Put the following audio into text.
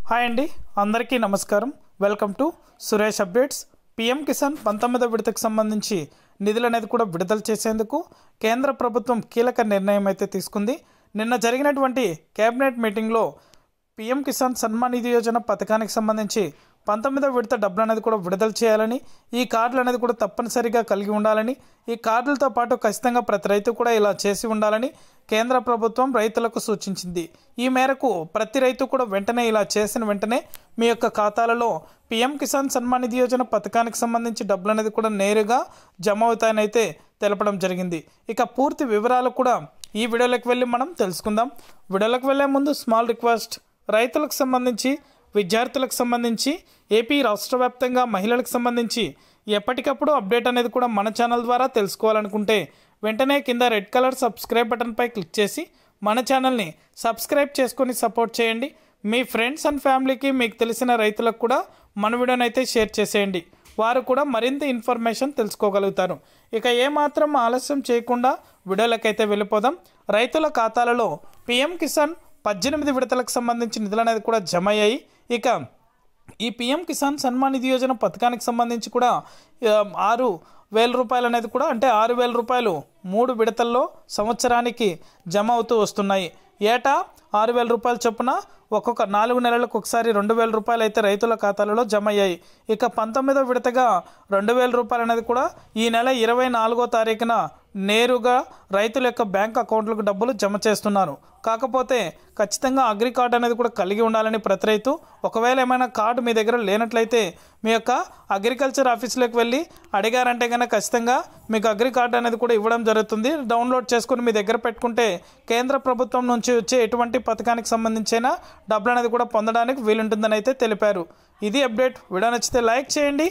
Hi అండి, అందరికీ నమస్కారం. Welcome to Suresh updates. PM Kisan 19వ విడతకు సంబంధించి నిధులు అనేది కూడా విడుదల చేసేందుకు కేంద్ర ప్రభుత్వం కీలక నిర్ణయం అయితే తీసుకుంది. నిన్న జరిగినటువంటి కేబినెట్ మీటింగ్లో పీఎం కిసాన్ సన్మాన్ నిధి యోజన పథకానికి సంబంధించి 19వ విడత డబ్బులు అనేది కూడా విడుదల చేయాలని, ఈ కార్డులు అనేది కూడా తప్పనిసరిగా కలిగి ఉండాలని, ఈ కార్డులతో పాటు ఖచ్చితంగా ప్రతి రైతు కూడా ఇలా చేసి ఉండాలని కేంద్ర ప్రభుత్వం రైతులకు సూచించింది. ఈ మేరకు ప్రతి రైతు కూడా వెంటనే ఇలా చేసిన వెంటనే మీ యొక్క ఖాతాలలో పీఎం కిసాన్ సన్మాన్ నిధి యోజన పథకానికి సంబంధించి డబ్బులు అనేది కూడా నేరుగా జమ అవుతాయని అయితే తెలపడం జరిగింది. ఇక పూర్తి వివరాలు కూడా ఈ వీడియోలోకి వెళ్ళి మనం తెలుసుకుందాం. వీడియోలోకి వెళ్ళే ముందు స్మాల్ రిక్వెస్ట్, రైతులకు సంబంధించి, విద్యార్థులకు సంబంధించి, ఏపీ రాష్ట్ర వ్యాప్తంగా మహిళలకు సంబంధించి ఎప్పటికప్పుడు అప్డేట్ అనేది కూడా మన ఛానల్ ద్వారా తెలుసుకోవాలనుకుంటే వెంటనే కింద రెడ్ కలర్ సబ్స్క్రైబ్ బటన్పై క్లిక్ చేసి మన ఛానల్ని సబ్స్క్రైబ్ చేసుకొని సపోర్ట్ చేయండి. మీ ఫ్రెండ్స్ అండ్ ఫ్యామిలీకి, మీకు తెలిసిన రైతులకు కూడా మన వీడియోని అయితే షేర్ చేసేయండి. వారు కూడా మరింత ఇన్ఫర్మేషన్ తెలుసుకోగలుగుతారు. ఇక ఏమాత్రం ఆలస్యం చేయకుండా వీడియోలకైతే వెళ్ళిపోదాం. రైతుల ఖాతాలలో పీఎం కిసాన్ 18 విడతలకు సంబంధించి నిధులు అనేది కూడా జమ అయ్యాయి. ఇక ఈ పీఎం కిసాన్ సన్మాన్ నిధి యోజన పథకానికి సంబంధించి కూడా 6,000 రూపాయలు అనేది కూడా, అంటే 6,000 రూపాయలు 3 విడతల్లో సంవత్సరానికి జమ అవుతూ వస్తున్నాయి. ఏటా 6,000 రూపాయలు చొప్పున ఒక్కొక్క 4 నెలలకు ఒకసారి 2,000 రూపాయలు అయితే రైతుల ఖాతాలలో జమ అయ్యాయి. ఇక 19వ విడతగా 2,000 రూపాయలు అనేది కూడా ఈ నెల 24వ తారీఖున నేరుగా రైతుల యొక్క బ్యాంక్ అకౌంట్లకు డబ్బులు జమ చేస్తున్నారు. కాకపోతే ఖచ్చితంగా అగ్రి కార్డు అనేది కూడా కలిగి ఉండాలని ప్రతి రైతు, ఒకవేళ ఏమైనా కార్డు మీ దగ్గర లేనట్లయితే మీ యొక్క అగ్రికల్చర్ ఆఫీస్లోకి వెళ్ళి అడిగారంటే కనుక ఖచ్చితంగా మీకు అగ్రి కార్డు అనేది కూడా ఇవ్వడం జరుగుతుంది. డౌన్లోడ్ చేసుకుని మీ దగ్గర పెట్టుకుంటే కేంద్ర ప్రభుత్వం నుంచి వచ్చే ఎటువంటి పథకానికి సంబంధించిన డబ్బులు అనేది కూడా పొందడానికి వీలుంటుందని అయితే తెలిపారు. ఇది అప్డేట్. వీడియో నచ్చితే లైక్ చేయండి.